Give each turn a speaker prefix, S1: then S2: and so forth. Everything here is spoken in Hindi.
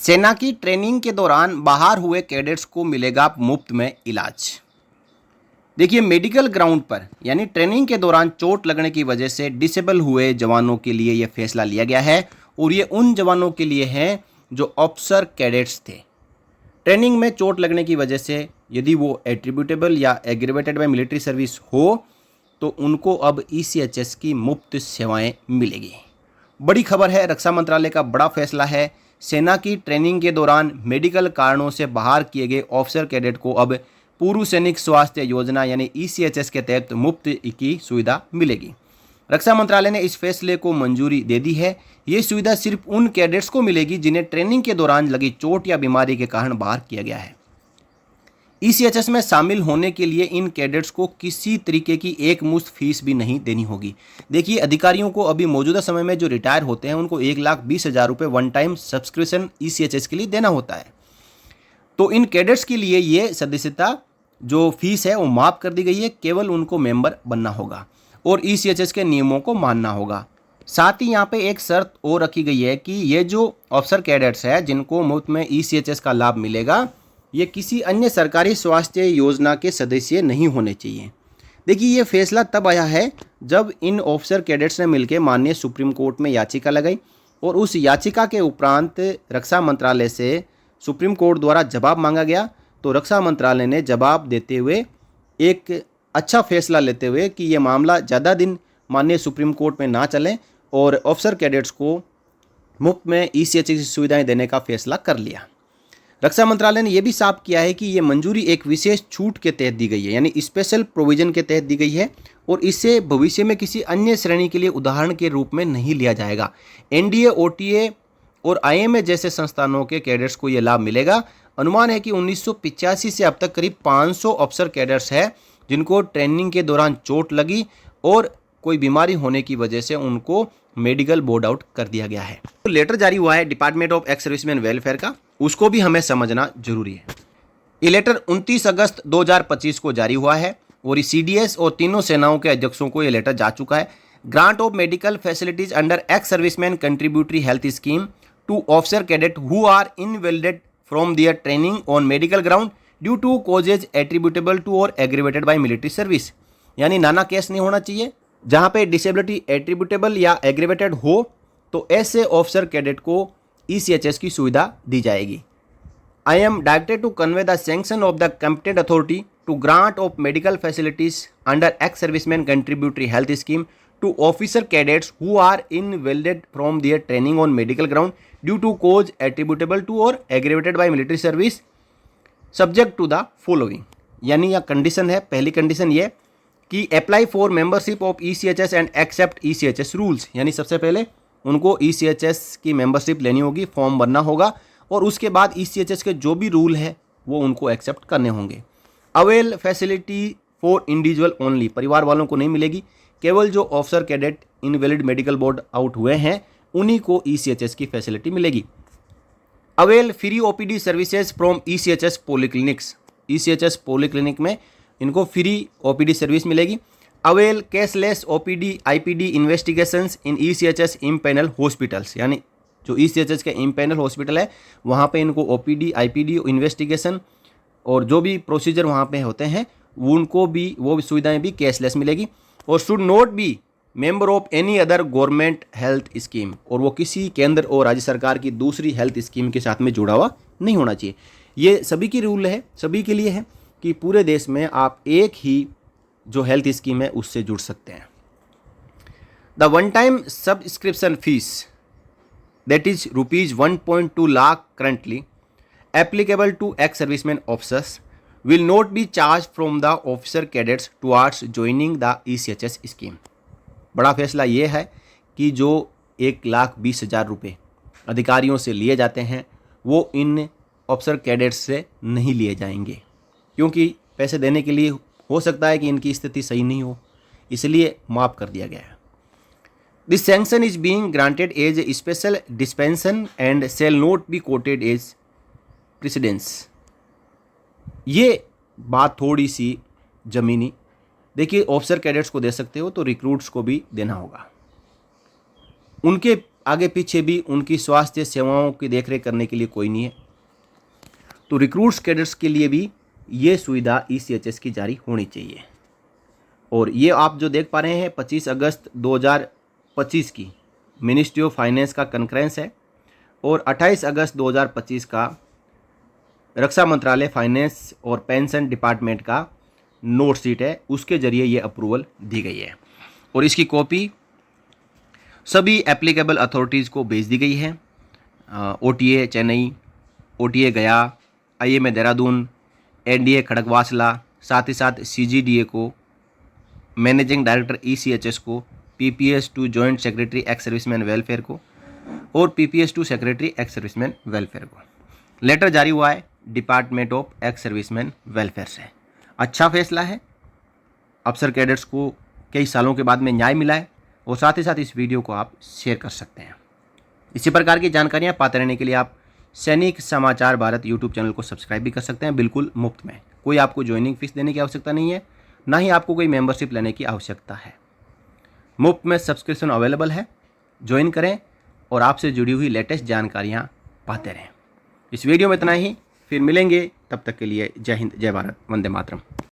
S1: सेना की ट्रेनिंग के दौरान बाहर हुए कैडेट्स को मिलेगा मुफ्त में इलाज। देखिए, मेडिकल ग्राउंड पर यानी ट्रेनिंग के दौरान चोट लगने की वजह से डिसेबल हुए जवानों के लिए यह फैसला लिया गया है और ये उन जवानों के लिए है जो ऑफिसर कैडेट्स थे। ट्रेनिंग में चोट लगने की वजह से यदि वो एट्रीब्यूटेबल या एग्रीवेटेड बाय मिलिट्री सर्विस हो तो उनको अब ईसीएचएस की मुफ्त सेवाएं मिलेगी। बड़ी खबर है, रक्षा मंत्रालय का बड़ा फैसला है। सेना की ट्रेनिंग के दौरान मेडिकल कारणों से बाहर किए गए ऑफिसर कैडेट को अब पूर्व सैनिक स्वास्थ्य योजना यानी ईसीएचएस के तहत मुफ्त की सुविधा मिलेगी। रक्षा मंत्रालय ने इस फैसले को मंजूरी दे दी है। ये सुविधा सिर्फ उन कैडेट्स को मिलेगी जिन्हें ट्रेनिंग के दौरान लगी चोट या बीमारी के कारण बाहर किया गया है। ईसीएचएस में शामिल होने के लिए इन कैडेट्स को किसी तरीके की एक मुश्त फीस भी नहीं देनी होगी। देखिए, अधिकारियों को अभी मौजूदा समय में जो रिटायर होते हैं उनको 1,20,000 रुपये वन टाइम सब्सक्रिप्शन ईसीएचएस के लिए देना होता है। तो इन कैडेट्स के लिए ये सदस्यता जो फीस है वो माफ़ कर दी गई है। केवल उनको मेंबर बनना होगा और ईसीएचएस के नियमों को मानना होगा। साथ ही यहाँ पे एक शर्त और रखी गई है कि ये जो ऑफिसर कैडेट्स है जिनको मुफ्त में ईसीएचएस का लाभ मिलेगा, ये किसी अन्य सरकारी स्वास्थ्य योजना के सदस्य नहीं होने चाहिए। देखिए, ये फैसला तब आया है जब इन ऑफिसर कैडेट्स ने मिलकर माननीय सुप्रीम कोर्ट में याचिका लगाई और उस याचिका के उपरांत रक्षा मंत्रालय से सुप्रीम कोर्ट द्वारा जवाब मांगा गया। तो रक्षा मंत्रालय ने जवाब देते हुए एक अच्छा फैसला लेते हुए कि ये मामला ज़्यादा दिन माननीय सुप्रीम कोर्ट में ना चले और ऑफिसर कैडेट्स को मुफ्त में ईसीएचएस की सुविधाएं देने का फैसला कर लिया। रक्षा मंत्रालय ने यह भी साफ किया है कि ये मंजूरी एक विशेष छूट के तहत दी गई है, यानी स्पेशल प्रोविजन के तहत दी गई है और इससे भविष्य में किसी अन्य श्रेणी के लिए उदाहरण के रूप में नहीं लिया जाएगा। एनडीए, ओटीए और आईएमए जैसे संस्थानों के कैडेट्स को यह लाभ मिलेगा। अनुमान है कि 1985 से अब तक करीब 500 ऑफिसर कैडेट्स हैं जिनको ट्रेनिंग के दौरान चोट लगी और कोई बीमारी होने की वजह से उनको मेडिकल बोर्ड आउट कर दिया गया है। तो लेटर जारी हुआ है department of ex serviceman welfare का, उसको भी हमें समझना जरूरी है। ये लेटर 29 अगस्त 2025 को जारी हुआ है और सीडीएस और तीनों सेनाओं के अध्यक्षों को ये लेटर जा चुका है। Grant of medical facilities under ex serviceman contributory health scheme to officer cadet who are invalided from their training on medical ground due to causes attributable to or aggravated by military service. यानी नाना केस नहीं होना चाहिए। जहाँ पे डिसेबिलिटी एट्रीब्यूटेबल या एग्रीवेटेड हो तो ऐसे ऑफिसर कैडेट को ईसीएचएस की सुविधा दी जाएगी। I am directed to convey the sanction of the competent authority to grant of medical facilities under ex serviceman contributory health scheme to officer cadets who are invalided from their training on medical ground due to cause attributable to or aggravated by military service subject to the following. यानी यह कंडीशन है, पहली कंडीशन ये कि apply for membership of ECHS and accept ECHS rules. यानी सबसे पहले उनको ईसीएचएस की मेंबरशिप लेनी होगी, फॉर्म भरना होगा और उसके बाद ईसीएचएस के जो भी रूल है वो उनको एक्सेप्ट करने होंगे। Avail facility for individual only, परिवार वालों को नहीं मिलेगी, केवल जो officer cadet invalid medical board out हुए हैं उन्हीं को ईसीएचएस की फैसिलिटी मिलेगी। Avail free OPD services from ECHS polyclinics, ECHS polyclinic में इनको फ्री ओपीडी सर्विस मिलेगी। Avail cashless OPD IPD investigations in ECHS empanel hospitals, यानी जो ईसीएचएस के इम्पैनल हॉस्पिटल है वहाँ पे इनको ओपीडी आईपीडी इन्वेस्टिगेशन और जो भी प्रोसीजर वहाँ पे होते हैं उनको भी वो सुविधाएं भी कैशलेस मिलेगी। और should not be member of any other government health scheme, और वो किसी केंद्र और राज्य सरकार की दूसरी हेल्थ स्कीम के साथ में जुड़ा हुआ नहीं होना चाहिए। ये सभी की रूल है, सभी के लिए है कि पूरे देश में आप एक ही जो हेल्थ स्कीम है उससे जुड़ सकते हैं। The one time subscription fee that is ₹1.2 lakh currently applicable to ex serviceman officers will not be charge from the officer cadets towards joining the ECHS scheme. बड़ा फैसला ये है कि जो 1,20,000 रुपये अधिकारियों से लिए जाते हैं वो इन ऑफिसर कैडेट्स से नहीं लिए जाएंगे, क्योंकि पैसे देने के लिए हो सकता है कि इनकी स्थिति सही नहीं हो, इसलिए माफ़ कर दिया गया है। This sanction is being granted as a special dispensation and shall not be quoted as precedence. ये बात थोड़ी सी ज़मीनी, देखिए ऑफिसर कैडेट्स को दे सकते हो तो रिक्रूट्स को भी देना होगा। उनके आगे पीछे भी उनकी स्वास्थ्य सेवाओं की देखरेख करने के लिए कोई नहीं है। तो रिक्रूट्स कैडर्स के लिए भी ये सुविधा ECHS की जारी होनी चाहिए। और ये आप जो देख पा रहे हैं 25 अगस्त 2025 की मिनिस्ट्री ऑफ फाइनेंस का कंकरेंस है और 28 अगस्त 2025 का रक्षा मंत्रालय फाइनेंस और पेंशन डिपार्टमेंट का नोट शीट है, उसके जरिए ये अप्रूवल दी गई है। और इसकी कॉपी सभी एप्लीकेबल अथॉरिटीज़ को भेज दी गई है। OTA चेन्नई, OTA गया, IMA देहरादून, NDA खड़गवासला, साथ ही साथ CGDA को, मैनेजिंग डायरेक्टर ECHS को, PPS to joint secretary ex serviceman welfare को और PPS to secretary ex serviceman welfare को। लेटर जारी हुआ है department of ex serviceman welfare से। अच्छा फैसला है, अफसर कैडेट्स को कई सालों के बाद में न्याय मिला है। और साथ ही साथ इस वीडियो को आप शेयर कर सकते हैं। इसी प्रकार की जानकारियाँ पाते रहने के लिए आप सैनिक समाचार भारत यूट्यूब चैनल को सब्सक्राइब भी कर सकते हैं, बिल्कुल मुफ्त में। कोई आपको ज्वाइनिंग फीस देने की आवश्यकता नहीं है, ना ही आपको कोई मेंबरशिप लेने की आवश्यकता है। मुफ्त में सब्सक्रिप्शन अवेलेबल है, ज्वाइन करें और आपसे जुड़ी हुई लेटेस्ट जानकारियाँ पाते रहें। इस वीडियो में इतना ही, फिर मिलेंगे, तब तक के लिए जय हिंद, जय भारत, वंदे मातरम।